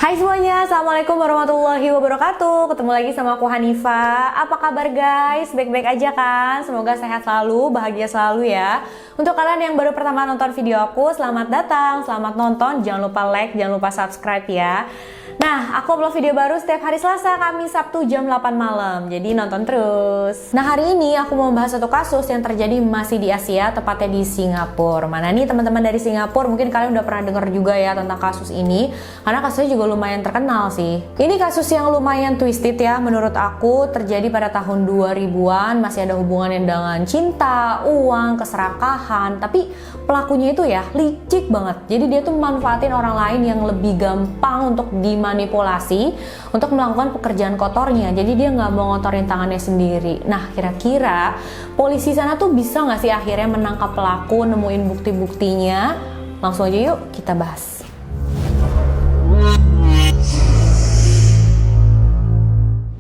Hai semuanya, Assalamualaikum warahmatullahi wabarakatuh. Ketemu lagi sama aku Hanifa. Apa kabar guys? Baik-baik aja kan? Semoga sehat selalu, bahagia selalu ya. Untuk kalian yang baru pertama nonton video aku, selamat datang, selamat nonton. Jangan lupa like, jangan lupa subscribe ya. Nah, aku upload video baru setiap hari Selasa, Kamis, Sabtu jam 8 malam. Jadi nonton terus. Nah, hari ini aku mau membahas satu kasus yang terjadi masih di Asia, tepatnya di Singapura. Mana nih teman-teman dari Singapura? Mungkin kalian udah pernah dengar juga ya tentang kasus ini. Karena kasusnya juga lumayan terkenal sih. Ini kasus yang lumayan twisted ya menurut aku, terjadi pada tahun 2000-an, masih ada hubungannya dengan cinta, uang, keserakahan, tapi pelakunya itu ya licik banget. Jadi dia tuh manfaatin orang lain yang lebih gampang untuk dimanipulasi untuk melakukan pekerjaan kotornya. Jadi dia nggak mau ngotorin tangannya sendiri. Nah, kira-kira polisi sana tuh bisa nggak sih akhirnya menangkap pelaku, nemuin bukti-buktinya? Langsung aja yuk kita bahas.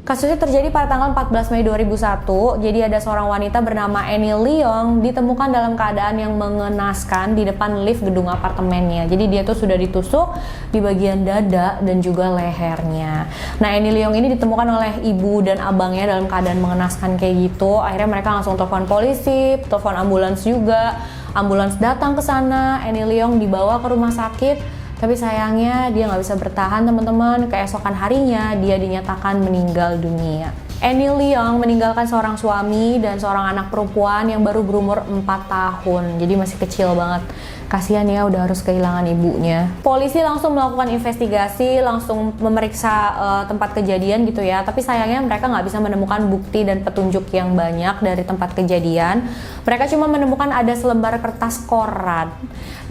Kasusnya terjadi pada tanggal 14 Mei 2001. Jadi ada seorang wanita bernama Annie Leong ditemukan dalam keadaan yang mengenaskan di depan lift gedung apartemennya. Jadi dia tuh sudah ditusuk di bagian dada dan juga lehernya. Nah, Annie Leong ini ditemukan oleh ibu dan abangnya dalam keadaan mengenaskan kayak gitu. Akhirnya mereka langsung telepon polisi, telepon ambulans juga. Ambulans datang ke sana, Annie Leong dibawa ke rumah sakit. Tapi sayangnya dia nggak bisa bertahan teman-teman. Keesokan harinya dia dinyatakan meninggal dunia. Annie Leong meninggalkan seorang suami dan seorang anak perempuan yang baru berumur 4 tahun. Jadi masih kecil banget. Kasihan ya udah harus kehilangan ibunya. Polisi langsung melakukan investigasi, langsung memeriksa tempat kejadian gitu ya. Tapi sayangnya mereka nggak bisa menemukan bukti dan petunjuk yang banyak dari tempat kejadian. Mereka cuma menemukan ada selembar kertas koran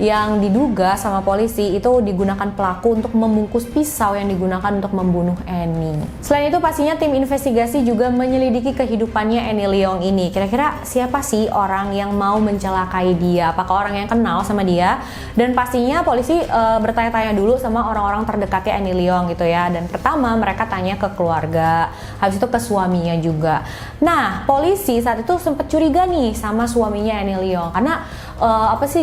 yang diduga sama polisi itu digunakan pelaku untuk membungkus pisau yang digunakan untuk membunuh Annie. Selain itu pastinya tim investigasi juga menyelidiki kehidupannya Annie Leong ini. Kira-kira siapa sih orang yang mau mencelakai dia? Apakah orang yang kenal sama dia? Dan pastinya polisi bertanya-tanya dulu sama orang-orang terdekatnya Annie Leong gitu ya. Dan pertama mereka tanya ke keluarga, habis itu ke suaminya juga. Nah, polisi saat itu sempat curiga nih sama suaminya Annie Leong karena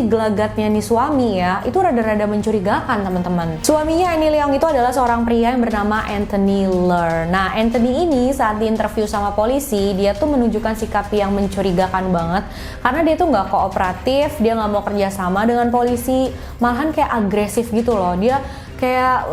gelagatnya nih suami ya itu rada-rada mencurigakan teman-teman. Suaminya Annie Leong itu adalah seorang pria yang bernama Anthony Leung. Nah, Anthony ini saat diinterview sama polisi dia tuh menunjukkan sikap yang mencurigakan banget karena dia tuh nggak kooperatif, dia nggak mau kerja sama dengan polisi, malahan kayak agresif gitu loh. Dia kayak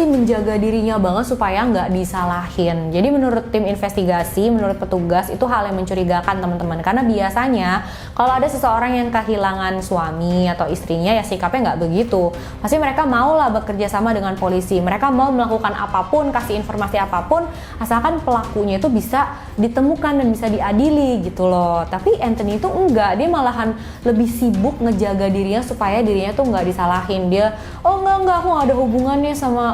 menjaga dirinya banget supaya nggak disalahin. Jadi menurut tim investigasi, menurut petugas itu hal yang mencurigakan teman-teman. Karena biasanya kalau ada seseorang yang kehilangan suami atau istrinya ya sikapnya nggak begitu. Pasti mereka mau lah bekerja sama dengan polisi. Mereka mau melakukan apapun, kasih informasi apapun, asalkan pelakunya itu bisa ditemukan dan bisa diadili gitu loh. Tapi Anthony itu enggak, dia malahan lebih sibuk ngejaga dirinya supaya dirinya tuh nggak disalahin. Dia enggak aku nggak ada hubungannya sama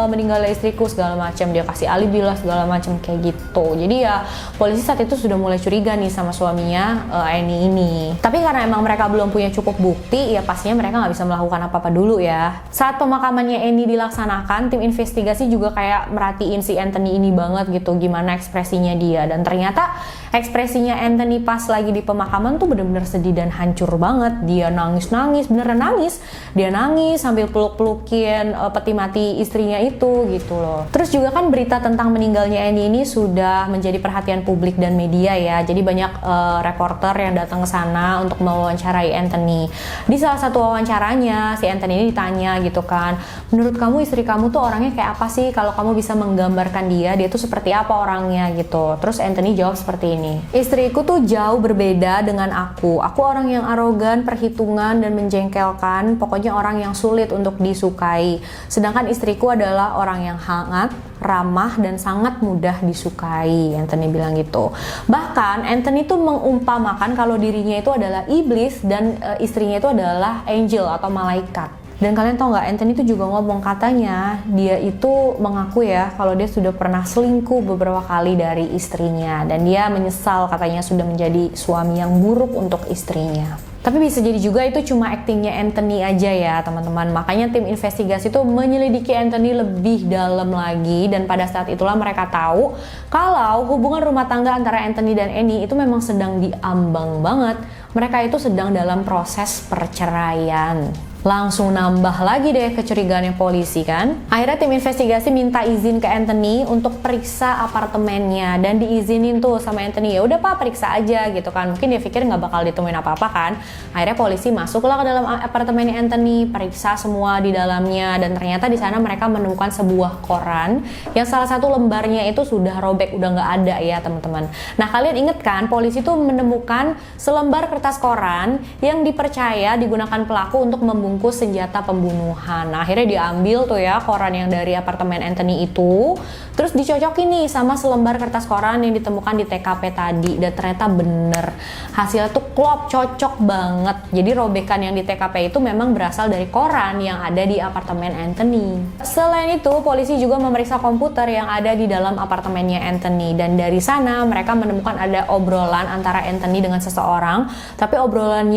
meninggalnya istriku segala macam, dia kasih alibi lah segala macam kayak gitu. Jadi ya polisi saat itu sudah mulai curiga nih sama suaminya Annie ini. Tapi karena emang mereka belum punya cukup bukti, ya pastinya mereka nggak bisa melakukan apa-apa dulu ya. Saat pemakamannya Annie dilaksanakan, tim investigasi juga kayak merhatiin si Anthony ini banget gitu, gimana ekspresinya dia. Dan ternyata ekspresinya Anthony pas lagi di pemakaman tuh bener-bener sedih dan hancur banget. Dia nangis-nangis, beneran nangis. Dia nangis sambil peluk-pelukin peti mati istrinya itu gitu loh. Terus juga kan berita tentang meninggalnya Annie ini sudah menjadi perhatian publik dan media ya. Jadi banyak reporter yang datang ke sana untuk mewawancarai Anthony. Di salah satu wawancaranya si Anthony ini ditanya gitu kan, menurut kamu istri kamu tuh orangnya kayak apa sih? Kalau kamu bisa menggambarkan dia tuh seperti apa orangnya gitu. Terus Anthony jawab seperti ini, istriku tuh jauh berbeda dengan aku. Aku orang yang arogan, perhitungan dan menjengkelkan. Pokoknya orang yang sulit untuk disukai. Sedangkan istriku adalah orang yang hangat, ramah, dan sangat mudah disukai. Anthony bilang gitu. Bahkan Anthony tuh mengumpamakan kalau dirinya itu adalah iblis dan istrinya itu adalah angel atau malaikat. Dan kalian tau gak, Anthony itu juga ngomong katanya dia itu mengaku ya kalau dia sudah pernah selingkuh beberapa kali dari istrinya. Dan dia menyesal katanya sudah menjadi suami yang buruk untuk istrinya. Tapi bisa jadi juga itu cuma aktingnya Anthony aja ya teman-teman. Makanya tim investigasi itu menyelidiki Anthony lebih dalam lagi. Dan pada saat itulah mereka tahu kalau hubungan rumah tangga antara Anthony dan Annie itu memang sedang diambang banget. Mereka itu sedang dalam proses perceraian. Langsung nambah lagi deh kecurigaannya polisi kan. Akhirnya tim investigasi minta izin ke Anthony untuk periksa apartemennya, dan diizinin tuh sama Anthony. Ya udah Pak, periksa aja gitu kan. Mungkin dia pikir nggak bakal ditemuin apa-apa kan. Akhirnya polisi masuklah ke dalam apartemennya Anthony, periksa semua di dalamnya, dan ternyata di sana mereka menemukan sebuah koran yang salah satu lembarnya itu sudah robek, udah nggak ada ya teman-teman. Nah kalian inget kan, polisi tuh menemukan selembar kertas koran yang dipercaya digunakan pelaku untuk membungkus senjata pembunuhan. Nah, akhirnya diambil tuh ya koran yang dari apartemen Anthony itu, terus dicocokin nih sama selembar kertas koran yang ditemukan di TKP tadi, dan ternyata bener hasilnya tuh klop, cocok banget. Jadi robekan yang di TKP itu memang berasal dari koran yang ada di apartemen Anthony. Selain itu, polisi juga memeriksa komputer yang ada di dalam apartemennya Anthony, dan dari sana mereka menemukan ada obrolan antara Anthony dengan seseorang, tapi obrolan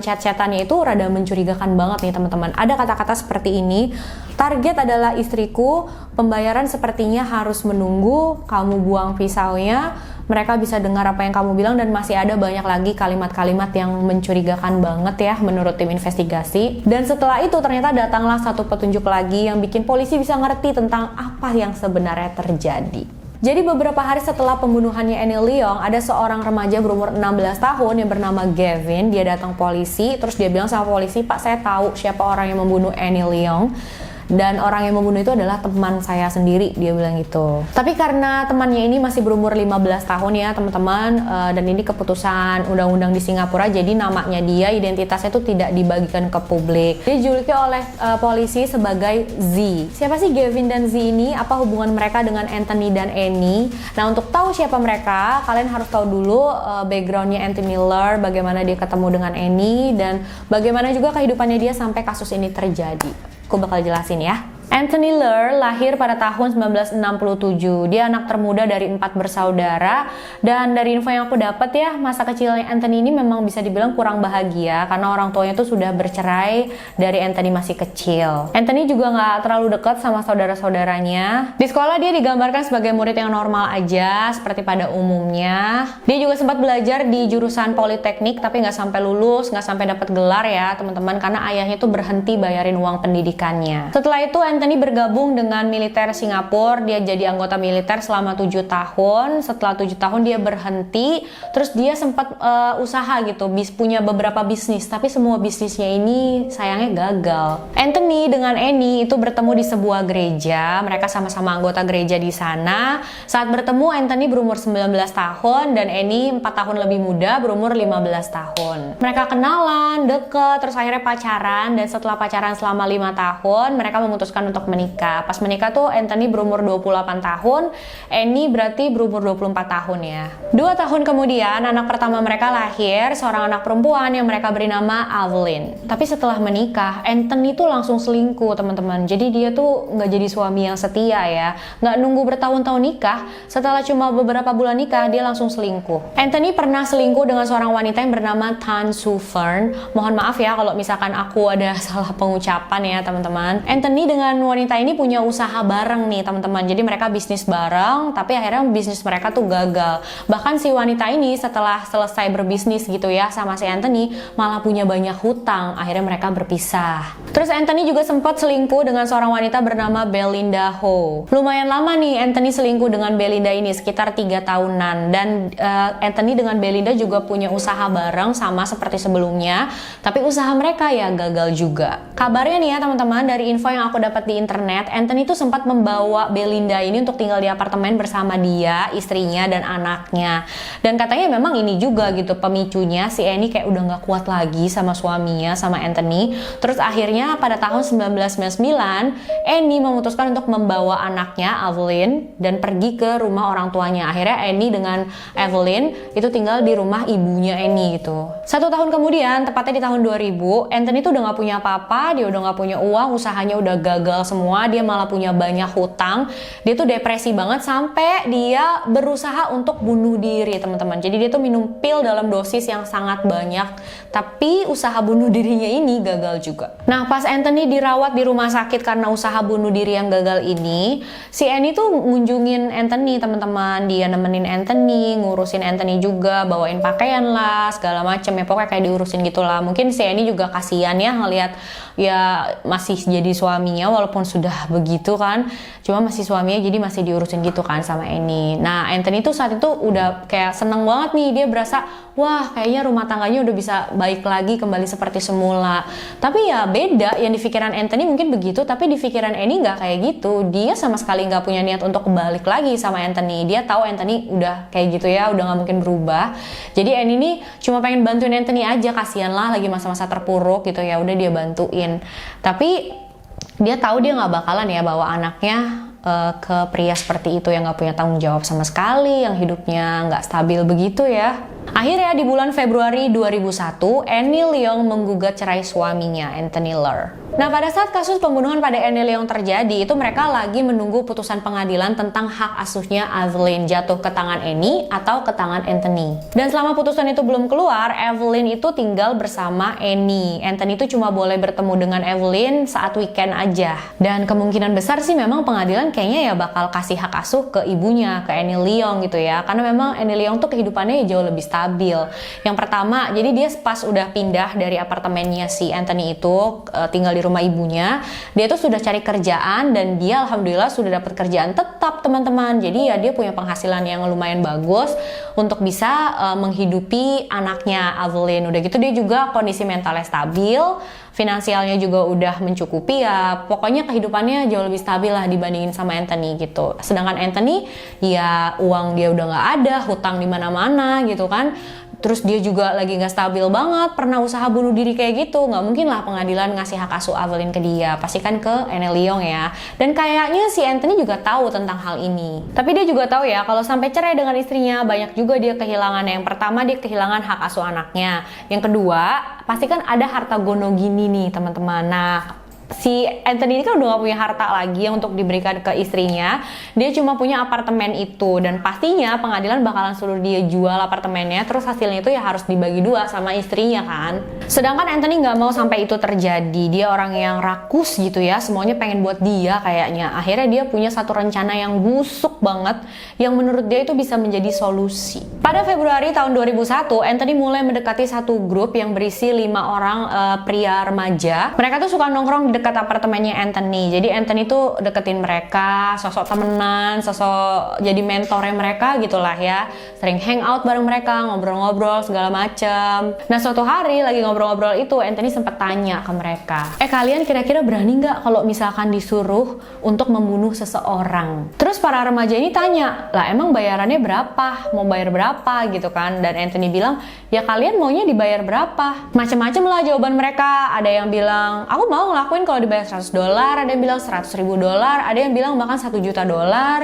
chat-chatannya itu rada mencurigakan banget nih teman-teman. Ada kata-kata seperti ini, target adalah istriku, pembayaran sepertinya harus menunggu, kamu buang pisaunya, mereka bisa dengar apa yang kamu bilang, dan masih ada banyak lagi kalimat-kalimat yang mencurigakan banget ya menurut tim investigasi. Dan setelah itu ternyata datanglah satu petunjuk lagi yang bikin polisi bisa ngerti tentang apa yang sebenarnya terjadi. Jadi beberapa hari setelah pembunuhannya Annie Leong, ada seorang remaja berumur 16 tahun yang bernama Gavin. Dia datang polisi, terus dia bilang sama polisi, Pak, saya tahu siapa orang yang membunuh Annie Leong, dan orang yang membunuh itu adalah teman saya sendiri, dia bilang gitu. Tapi karena temannya ini masih berumur 15 tahun ya teman-teman, dan ini keputusan undang-undang di Singapura, jadi namanya dia, identitasnya itu tidak dibagikan ke publik. Dia dijuluki oleh polisi sebagai Z. Siapa sih Gavin dan Z ini? Apa hubungan mereka dengan Anthony dan Annie? Nah, untuk tahu siapa mereka, kalian harus tahu dulu backgroundnya Anthony Ler, bagaimana dia ketemu dengan Annie, dan bagaimana juga kehidupannya dia sampai kasus ini terjadi. Aku bakal jelasin ya. Anthony Ler lahir pada tahun 1967. Dia anak termuda dari 4 bersaudara, dan dari info yang aku dapat ya, masa kecilnya Anthony ini memang bisa dibilang kurang bahagia karena orang tuanya tuh sudah bercerai dari Anthony masih kecil. Anthony juga nggak terlalu dekat sama saudara-saudaranya. Di sekolah dia digambarkan sebagai murid yang normal aja seperti pada umumnya. Dia juga sempat belajar di jurusan politeknik tapi nggak sampai lulus, nggak sampai dapat gelar ya teman-teman, karena ayahnya tuh berhenti bayarin uang pendidikannya. Setelah itu Anthony bergabung dengan militer Singapura. Dia jadi anggota militer selama 7 tahun. Setelah 7 tahun dia berhenti. Terus dia sempat usaha gitu, punya beberapa bisnis, tapi semua bisnisnya ini sayangnya gagal. Anthony dengan Annie itu bertemu di sebuah gereja. Mereka sama-sama anggota gereja di sana. Saat bertemu, Anthony berumur 19 tahun dan Annie 4 tahun lebih muda, berumur 15 tahun. Mereka kenalan, deket, terus akhirnya pacaran, dan setelah pacaran selama 5 tahun, mereka memutuskan untuk menikah. Pas menikah tuh Anthony berumur 28 tahun, Annie berarti berumur 24 tahun ya. 2 tahun kemudian anak pertama mereka lahir, seorang anak perempuan yang mereka beri nama Evelyn. Tapi setelah menikah, Anthony tuh langsung selingkuh teman-teman. Jadi dia tuh nggak jadi suami yang setia ya, nggak nunggu bertahun-tahun nikah. Setelah cuma beberapa bulan nikah, dia langsung selingkuh. Anthony pernah selingkuh dengan seorang wanita yang bernama Tan Soo Fern. Mohon maaf ya kalau misalkan aku ada salah pengucapan ya teman-teman. Anthony dengan wanita ini punya usaha bareng nih teman-teman. Jadi mereka bisnis bareng, tapi akhirnya bisnis mereka tuh gagal. Bahkan si wanita ini setelah selesai berbisnis gitu ya sama si Anthony, malah punya banyak hutang. Akhirnya mereka berpisah. Terus Anthony juga sempat selingkuh dengan seorang wanita bernama Belinda Ho. Lumayan lama nih Anthony selingkuh dengan Belinda ini, sekitar 3 tahunan. Dan Anthony dengan Belinda juga punya usaha bareng sama seperti sebelumnya, tapi usaha mereka ya gagal juga. Kabarnya nih ya teman-teman, dari info yang aku dapat di internet, Anthony tuh sempat membawa Belinda ini untuk tinggal di apartemen bersama dia, istrinya, dan anaknya. Dan katanya memang ini juga gitu pemicunya, si Annie kayak udah gak kuat lagi sama suaminya, sama Anthony. Terus akhirnya pada tahun 1999, Annie memutuskan untuk membawa anaknya, Evelyn, dan pergi ke rumah orang tuanya. Akhirnya Annie dengan Evelyn itu tinggal di rumah ibunya Annie gitu. 1 tahun kemudian, tepatnya di tahun 2000, Anthony tuh udah gak punya apa-apa, dia udah gak punya uang, usahanya udah gagal gagal semua, dia malah punya banyak hutang. Dia tuh depresi banget sampai dia berusaha untuk bunuh diri, teman-teman. Jadi dia tuh minum pil dalam dosis yang sangat banyak, tapi usaha bunuh dirinya ini gagal juga. Nah, pas Anthony dirawat di rumah sakit karena usaha bunuh diri yang gagal ini, si Annie tuh ngunjungin Anthony, teman-teman. Dia nemenin Anthony, ngurusin Anthony juga, bawain pakaian lah, segala macem ya, pokoknya kayak diurusin gitulah. Mungkin si Annie juga kasihan ya ngelihat ya masih jadi suaminya walaupun sudah begitu kan, cuma masih suaminya jadi masih diurusin gitu kan sama Annie. Nah, Anthony tuh saat itu udah kayak seneng banget nih, dia berasa wah kayaknya rumah tangganya udah bisa baik lagi, kembali seperti semula. Tapi ya beda, yang di pikiran Anthony mungkin begitu, tapi di pikiran Annie nggak kayak gitu. Dia sama sekali nggak punya niat untuk balik lagi sama Anthony. Dia tahu Anthony udah kayak gitu ya, udah nggak mungkin berubah. Jadi Annie ini cuma pengen bantuin Anthony aja, kasihan lah lagi masa-masa terpuruk gitu ya, udah dia bantuin. Tapi dia tahu dia nggak bakalan ya bawa anaknya ke pria seperti itu yang nggak punya tanggung jawab sama sekali, yang hidupnya nggak stabil begitu ya. Akhirnya di bulan Februari 2001, Annie Leong menggugat cerai suaminya, Anthony Ler. Nah, pada saat kasus pembunuhan pada Annie Leong terjadi, itu mereka lagi menunggu putusan pengadilan tentang hak asuhnya Evelyn jatuh ke tangan Annie atau ke tangan Anthony. Dan selama putusan itu belum keluar, Evelyn itu tinggal bersama Annie. Anthony itu cuma boleh bertemu dengan Evelyn saat weekend aja. Dan kemungkinan besar sih memang pengadilan kayaknya ya bakal kasih hak asuh ke ibunya, ke Annie Leong gitu ya. Karena memang Annie Leong tuh kehidupannya jauh lebih stabil. Yang pertama, jadi dia pas udah pindah dari apartemennya si Anthony itu, tinggal di rumah ibunya, dia tuh sudah cari kerjaan dan dia alhamdulillah sudah dapat kerjaan tetap, teman-teman. Jadi ya dia punya penghasilan yang lumayan bagus untuk bisa menghidupi anaknya Evelyn. Udah gitu dia juga kondisi mentalnya stabil, finansialnya juga udah mencukupi ya. Pokoknya kehidupannya jauh lebih stabil lah dibandingin sama Anthony gitu. Sedangkan Anthony ya uang dia udah nggak ada, hutang di mana-mana gitu kan. Terus dia juga lagi nggak stabil banget, pernah usaha bunuh diri kayak gitu. Nggak mungkin lah pengadilan ngasih hak asuh Evelyn ke dia, pasti kan ke Annie Leong ya. Dan kayaknya si Anthony juga tahu tentang hal ini. Tapi dia juga tahu ya kalau sampai cerai dengan istrinya, banyak juga dia kehilangan. Yang pertama, dia kehilangan hak asuh anaknya. Yang kedua, pasti kan ada harta gono gini nih teman-teman. Nah, si Anthony ini kan udah gak punya harta lagi untuk diberikan ke istrinya. Dia cuma punya apartemen itu, dan pastinya pengadilan bakalan suruh dia jual apartemennya, terus hasilnya itu ya harus dibagi dua sama istrinya kan. Sedangkan Anthony gak mau sampai itu terjadi. Dia orang yang rakus gitu ya, semuanya pengen buat dia kayaknya. Akhirnya dia punya satu rencana yang busuk banget, yang menurut dia itu bisa menjadi solusi. Pada Februari tahun 2001, Anthony mulai mendekati satu grup yang berisi 5 orang pria remaja. Mereka tuh suka nongkrong di dekat apartemennya Anthony. Jadi Anthony tuh deketin mereka, sosok temenan, sosok jadi mentornya mereka gitulah ya. Sering hangout bareng mereka, ngobrol-ngobrol segala macem. Nah, suatu hari lagi ngobrol-ngobrol itu Anthony sempat tanya ke mereka, kalian kira-kira berani nggak kalau misalkan disuruh untuk membunuh seseorang? Terus para remaja ini tanya, lah emang bayarannya berapa? Mau bayar berapa gitu kan? Dan Anthony bilang, ya kalian maunya dibayar berapa? Macem-macem lah jawaban mereka. Ada yang bilang, aku mau ngelakuin kalau dibayar $100, ada yang bilang $100.000, ada yang bilang bahkan $1 juta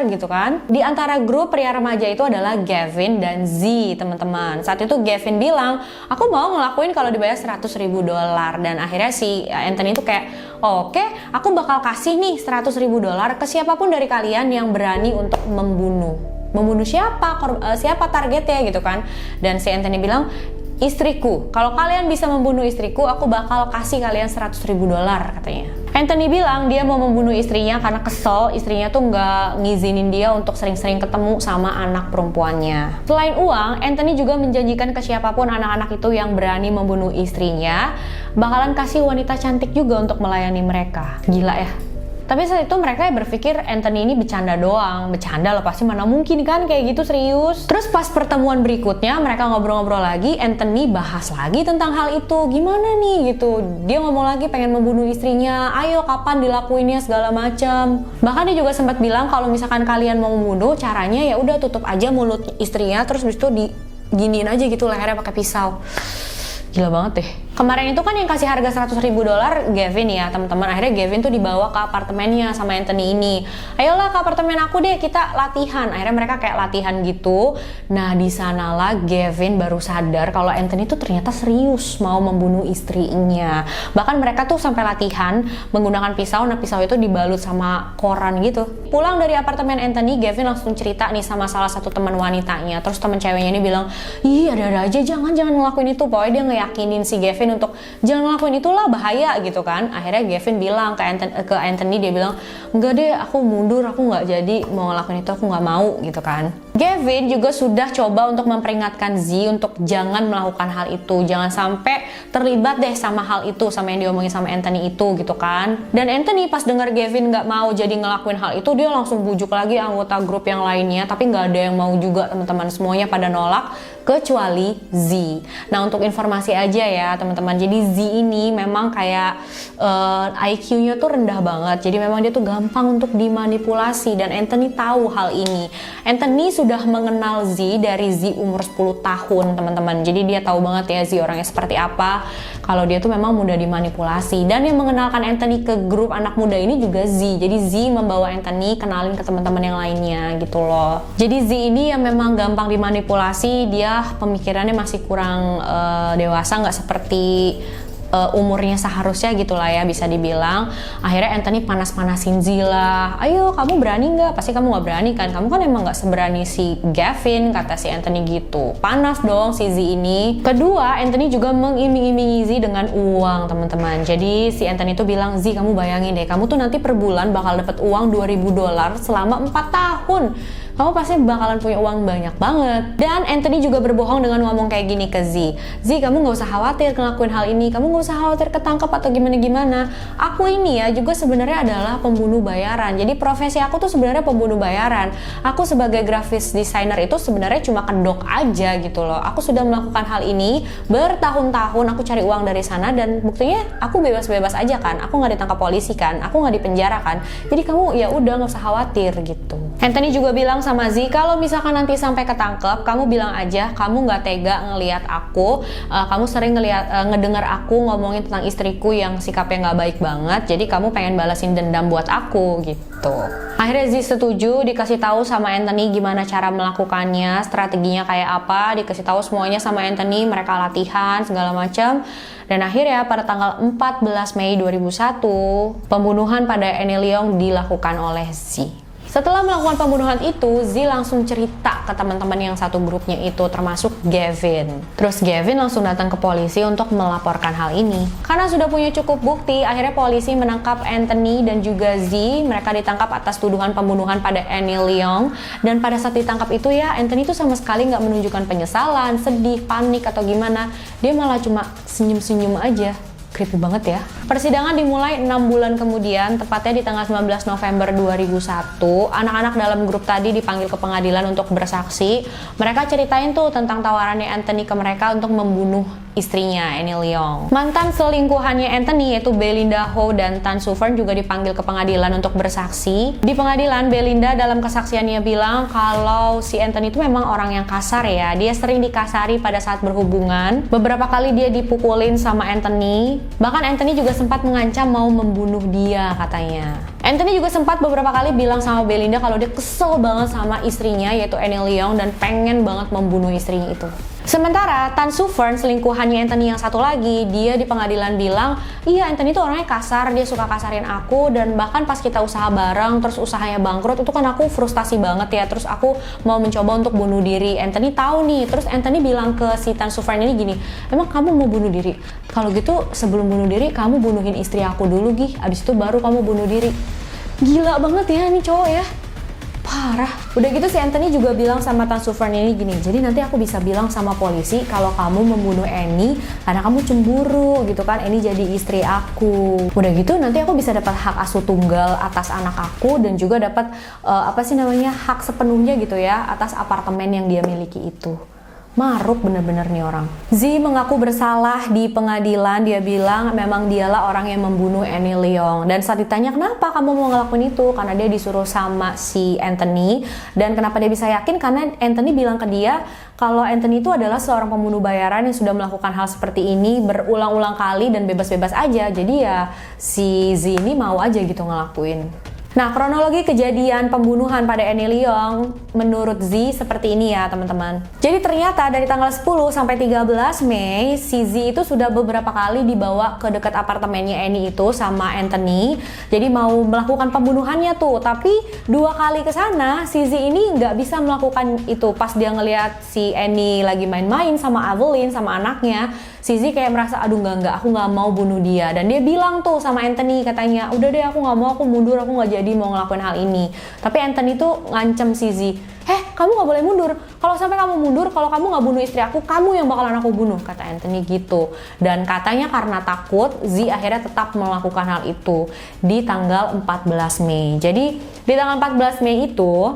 gitu kan. Di antara grup pria remaja itu adalah Gavin dan Z, teman-teman. Saat itu Gavin bilang, aku mau ngelakuin kalau dibayar $100.000, dan akhirnya si Anthony itu kayak, oke, aku bakal kasih nih $100.000 ke siapapun dari kalian yang berani untuk membunuh siapa, siapa targetnya gitu kan. Dan si Anthony bilang, istriku, kalau kalian bisa membunuh istriku, aku bakal kasih kalian $100.000 katanya. Anthony bilang dia mau membunuh istrinya karena kesel istrinya tuh nggak ngizinin dia untuk sering-sering ketemu sama anak perempuannya. Selain uang, Anthony juga menjanjikan ke siapapun anak-anak itu yang berani membunuh istrinya, bakalan kasih wanita cantik juga untuk melayani mereka. Gila ya. Tapi saat itu mereka berpikir Anthony ini bercanda doang. Bercanda lah, pasti mana mungkin kan kayak gitu serius. Terus pas pertemuan berikutnya mereka ngobrol-ngobrol lagi, Anthony bahas lagi tentang hal itu. Gimana nih gitu. Dia ngomong lagi pengen membunuh istrinya. Ayo kapan dilakuinnya segala macam. Bahkan dia juga sempat bilang kalau misalkan kalian mau membunuh, caranya ya udah tutup aja mulut istrinya, terus habis itu diginiin aja gitu lehernya pakai pisau. Gila banget deh. Kemarin itu kan yang kasih harga $100.000 Gavin ya teman-teman. Akhirnya Gavin tuh dibawa ke apartemennya sama Anthony ini. Ayolah ke apartemen aku deh, kita latihan. Akhirnya mereka kayak latihan gitu. Nah di sanalah Gavin baru sadar kalau Anthony tuh ternyata serius mau membunuh istrinya. Bahkan mereka tuh sampai latihan menggunakan pisau. Nah pisau itu dibalut sama koran gitu. Pulang dari apartemen Anthony, Gavin langsung cerita nih sama salah satu teman wanitanya. Terus teman ceweknya ini bilang, ih ada-ada aja, jangan ngelakuin itu. Pokoknya dia ngeyakinin si Gavin untuk jangan ngelakuin itulah, bahaya gitu kan. Akhirnya Gavin bilang ke Anthony, dia bilang enggak deh, aku mundur, aku nggak jadi mau ngelakuin itu, aku nggak mau gitu kan. Gavin juga sudah coba untuk memperingatkan Z untuk jangan melakukan hal itu, jangan sampai terlibat deh sama hal itu, sama yang diomongin sama Anthony itu gitu kan. Dan Anthony pas dengar Gavin nggak mau jadi ngelakuin hal itu, dia langsung bujuk lagi anggota grup yang lainnya, tapi nggak ada yang mau juga teman-teman, semuanya pada nolak kecuali Z. Nah untuk informasi aja ya teman-teman, jadi Z ini memang kayak IQ-nya tuh rendah banget, jadi memang dia tuh gampang untuk dimanipulasi dan Anthony tahu hal ini. Anthony sudah mengenal Z dari Z umur 10 tahun teman-teman, jadi dia tahu banget ya Z orangnya seperti apa, kalau dia tuh memang mudah dimanipulasi. Dan yang mengenalkan Anthony ke grup anak muda ini juga Z, jadi Z membawa Anthony kenalin ke teman-teman yang lainnya gitu loh. Jadi Z ini yang memang gampang dimanipulasi, dia pemikirannya masih kurang dewasa, nggak seperti umurnya seharusnya gitulah ya bisa dibilang. Akhirnya Anthony panas-panasin Z lah, ayo kamu berani nggak? Pasti kamu nggak berani kan, kamu kan emang nggak seberani si Gavin, kata si Anthony gitu. Panas dong si Z ini. Kedua, Anthony juga mengiming-imingi Z dengan uang teman-teman. Jadi si Anthony tuh bilang, Z kamu bayangin deh, kamu tuh nanti per bulan bakal dapat uang $2.000 selama 4 tahun. Kamu pasti bakalan punya uang banyak banget. Dan Anthony juga berbohong dengan ngomong kayak gini ke Z. Z kamu gak usah khawatir ngelakuin hal ini, kamu gak usah khawatir ketangkep atau gimana-gimana. Aku ini ya juga sebenarnya adalah pembunuh bayaran. Jadi profesi aku tuh sebenarnya pembunuh bayaran. Aku sebagai graphics designer itu sebenarnya cuma kedok aja gitu loh. Aku sudah melakukan hal ini bertahun-tahun, aku cari uang dari sana dan buktinya aku bebas-bebas aja kan. Aku gak ditangkap polisi kan, aku gak dipenjara kan. Jadi kamu ya udah gak usah khawatir gitu. Anthony juga bilang sama Z, kalau misalkan nanti sampai ketangkep, kamu bilang aja kamu nggak tega ngelihat aku, kamu sering ngedengar aku ngomongin tentang istriku yang sikapnya nggak baik banget, jadi kamu pengen balasin dendam buat aku gitu. Akhirnya Z setuju, dikasih tahu sama Anthony gimana cara melakukannya, strateginya kayak apa, dikasih tahu semuanya sama Anthony, mereka latihan segala macam. Dan akhirnya pada tanggal 14 Mei 2001, pembunuhan pada Annie Leong dilakukan oleh Z. Setelah melakukan pembunuhan itu, Z langsung cerita ke teman-teman yang satu grupnya itu, termasuk Gavin. Terus Gavin langsung datang ke polisi untuk melaporkan hal ini. Karena sudah punya cukup bukti, akhirnya polisi menangkap Anthony dan juga Z. Mereka ditangkap atas tuduhan pembunuhan pada Annie Leong. Dan pada saat ditangkap itu ya, Anthony tuh sama sekali nggak menunjukkan penyesalan, sedih, panik, atau gimana. Dia malah cuma senyum-senyum aja. Creepy banget ya. Persidangan dimulai 6 bulan kemudian, tepatnya di tanggal 19 November 2001. Anak-anak dalam grup tadi dipanggil ke pengadilan untuk bersaksi. Mereka ceritain tuh tentang tawarannya Anthony ke mereka untuk membunuh istrinya, Annie Leong. Mantan selingkuhannya Anthony yaitu Belinda Ho dan Tan Soo-Fern juga dipanggil ke pengadilan untuk bersaksi. Di pengadilan, Belinda dalam kesaksiannya bilang kalau si Anthony itu memang orang yang kasar ya. Dia sering dikasari pada saat berhubungan. Beberapa kali dia dipukulin sama Anthony. Bahkan Anthony juga sempat mengancam mau membunuh dia katanya. Anthony juga sempat beberapa kali bilang sama Belinda kalau dia kesel banget sama istrinya yaitu Annie Leong dan pengen banget membunuh istrinya itu. Sementara Tan Soo-Fern, selingkuhannya Anthony yang satu lagi, dia di pengadilan bilang, iya Anthony tuh orangnya kasar, dia suka kasarin aku, dan bahkan pas kita usaha bareng, terus usahanya bangkrut, itu kan aku frustasi banget ya, terus aku mau mencoba untuk bunuh diri. Anthony tahu nih, terus Anthony bilang ke si Tan Soo-Fern ini gini, emang kamu mau bunuh diri? Kalau gitu sebelum bunuh diri, kamu bunuhin istri aku dulu Gih, abis itu baru kamu bunuh diri. Gila banget ya nih cowok ya. Parah. Udah gitu si Anthony juga bilang sama Tan Soo-Fern ini gini, jadi nanti aku bisa bilang sama polisi kalau kamu membunuh Annie karena kamu cemburu gitu kan, Annie jadi istri aku. Udah gitu nanti aku bisa dapat hak asuh tunggal atas anak aku dan juga dapat hak sepenuhnya gitu ya atas apartemen yang dia miliki itu. Maruk bener-bener nih orang. Z mengaku bersalah di pengadilan. Dia bilang memang dialah orang yang membunuh Annie Leong. Dan saat ditanya kenapa kamu mau ngelakuin itu, karena dia disuruh sama si Anthony. Dan kenapa dia bisa yakin, karena Anthony bilang ke dia kalau Anthony itu adalah seorang pembunuh bayaran yang sudah melakukan hal seperti ini berulang-ulang kali dan bebas-bebas aja. Jadi ya si Z ini mau aja gitu ngelakuin. Nah, kronologi kejadian pembunuhan pada Annie Leong menurut Z seperti ini ya teman-teman. Jadi ternyata dari tanggal 10 sampai 13 Mei, si Z itu sudah beberapa kali dibawa ke dekat apartemennya Annie itu sama Anthony. Jadi mau melakukan pembunuhannya tuh, tapi 2 kali ke sana si Z ini nggak bisa melakukan itu. Pas dia ngelihat si Annie lagi main-main sama Evelyn sama anaknya, si Z kayak merasa aduh nggak, aku nggak mau bunuh dia. Dan dia bilang tuh sama Anthony, katanya udah deh aku nggak mau, aku mundur, aku nggak jadi mau ngelakuin hal ini. Tapi Anthony tuh ngancem si Z, kamu nggak boleh mundur, kalau sampai kamu mundur, kalau kamu nggak bunuh istri aku, kamu yang bakalan aku bunuh, kata Anthony gitu. Dan katanya karena takut, Z akhirnya tetap melakukan hal itu di tanggal 14 Mei. Jadi di tanggal 14 Mei itu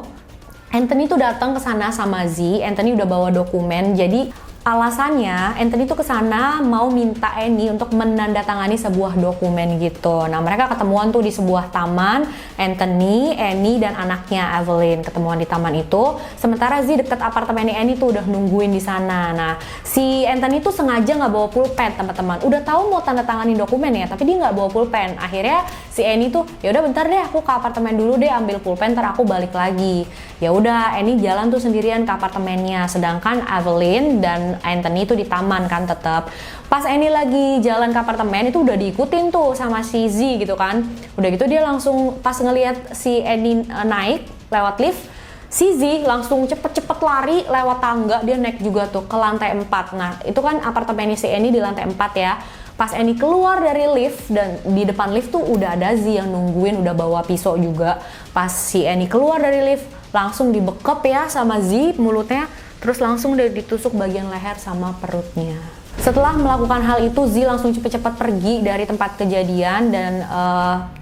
Anthony tuh datang ke sana sama Z. Anthony udah bawa dokumen. Jadi alasannya Anthony tuh kesana mau minta Annie untuk menandatangani sebuah dokumen gitu. Nah mereka ketemuan tuh di sebuah taman, Anthony, Annie dan anaknya Evelyn ketemuan di taman itu. Sementara Z deket apartemennya Annie tuh udah nungguin di sana. Nah si Anthony tuh sengaja nggak bawa pulpen teman-teman. Udah tahu mau tanda tangani dokumen ya, tapi dia nggak bawa pulpen. Akhirnya si Annie tuh ya udah bentar deh aku ke apartemen dulu deh ambil pulpen, ntar aku balik lagi. Ya udah Annie jalan tuh sendirian ke apartemennya, sedangkan Evelyn dan Anthony itu di taman kan tetap. Pas Annie lagi jalan ke apartemen itu udah diikutin tuh sama si Z gitu kan. Udah gitu dia langsung pas ngelihat si Annie naik lewat lift, si Z langsung cepet-cepet lari lewat tangga, dia naik juga tuh ke lantai 4. Nah itu kan apartemennya si Annie di lantai 4 ya. Pas Annie keluar dari lift dan di depan lift tuh udah ada Z yang nungguin, udah bawa pisau juga. Pas si Annie keluar dari lift langsung dibekep ya sama Z mulutnya, terus langsung dia ditusuk bagian leher sama perutnya. Setelah melakukan hal itu, Z langsung cepet-cepet pergi dari tempat kejadian dan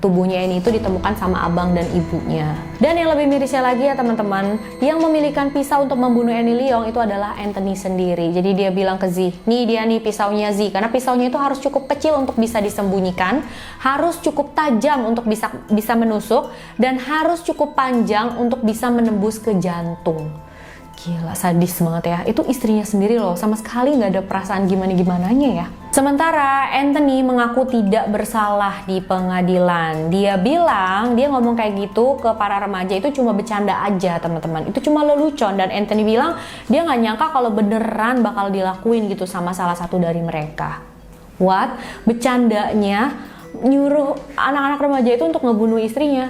tubuhnya ini itu ditemukan sama abang dan ibunya. Dan yang lebih mirisnya lagi ya teman-teman, yang memilihkan pisau untuk membunuh Annie Leong itu adalah Anthony sendiri. Jadi dia bilang ke Z, nih dia nih pisaunya Z, karena pisaunya itu harus cukup kecil untuk bisa disembunyikan, harus cukup tajam untuk bisa menusuk, dan harus cukup panjang untuk bisa menembus ke jantung. Gila, sadis banget ya. Itu istrinya sendiri loh, sama sekali nggak ada perasaan gimana-gimananya ya. Sementara Anthony mengaku tidak bersalah di pengadilan. Dia bilang, dia ngomong kayak gitu ke para remaja itu cuma bercanda aja teman-teman. Itu cuma lelucon, dan Anthony bilang dia nggak nyangka kalau beneran bakal dilakuin gitu sama salah satu dari mereka. What? Bercandanya nyuruh anak-anak remaja itu untuk ngebunuh istrinya?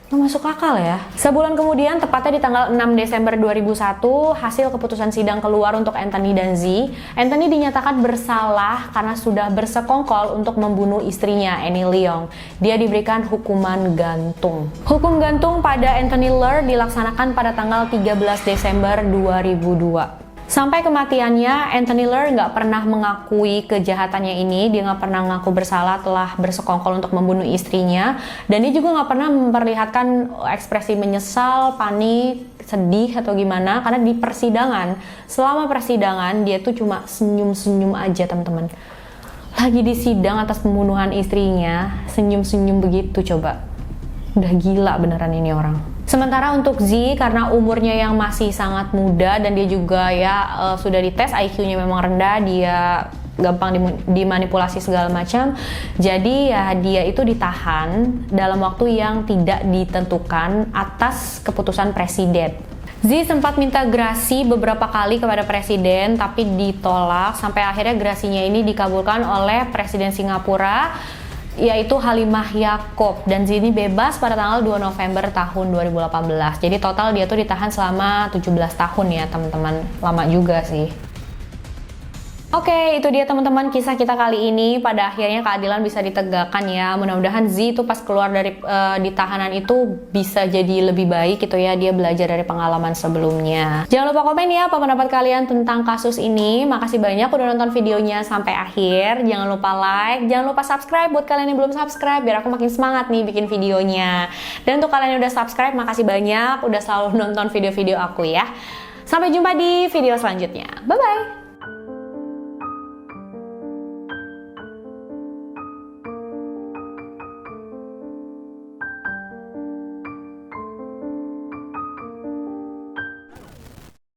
Nggak masuk akal ya. Sebulan kemudian, tepatnya di tanggal 6 Desember 2001, hasil keputusan sidang keluar untuk Anthony dan Z. Anthony dinyatakan bersalah karena sudah bersekongkol untuk membunuh istrinya, Annie Leong. Dia diberikan hukuman gantung. Hukum gantung pada Anthony Leong dilaksanakan pada tanggal 13 Desember 2002. Sampai kematiannya, Anthony Leong nggak pernah mengakui kejahatannya ini. Dia nggak pernah mengaku bersalah telah bersekongkol untuk membunuh istrinya. Dan dia juga nggak pernah memperlihatkan ekspresi menyesal, panik, sedih atau gimana. Karena di persidangan, selama persidangan dia tuh cuma senyum-senyum aja teman-teman. Lagi di sidang atas pembunuhan istrinya, senyum-senyum begitu coba. Udah gila beneran ini orang. Sementara untuk Z, karena umurnya yang masih sangat muda dan dia juga ya sudah dites IQ-nya memang rendah, dia gampang dimanipulasi segala macam. Jadi ya dia itu ditahan dalam waktu yang tidak ditentukan atas keputusan presiden. Z sempat minta grasi beberapa kali kepada presiden tapi ditolak, sampai akhirnya grasinya ini dikabulkan oleh Presiden Singapura yaitu Halimah Yacob, dan Z ini bebas pada tanggal 2 November tahun 2018. Jadi total dia tuh ditahan selama 17 tahun ya teman-teman. Lama juga sih. Oke, itu dia teman-teman kisah kita kali ini. Pada akhirnya keadilan bisa ditegakkan ya. Mudah-mudahan Z itu pas keluar dari di tahanan itu bisa jadi lebih baik gitu ya. Dia belajar dari pengalaman sebelumnya. Jangan lupa komen ya apa pendapat kalian tentang kasus ini. Makasih banyak udah nonton videonya sampai akhir. Jangan lupa like, jangan lupa subscribe buat kalian yang belum subscribe biar aku makin semangat nih bikin videonya. Dan untuk kalian yang udah subscribe, makasih banyak udah selalu nonton video-video aku ya. Sampai jumpa di video selanjutnya. Bye-bye!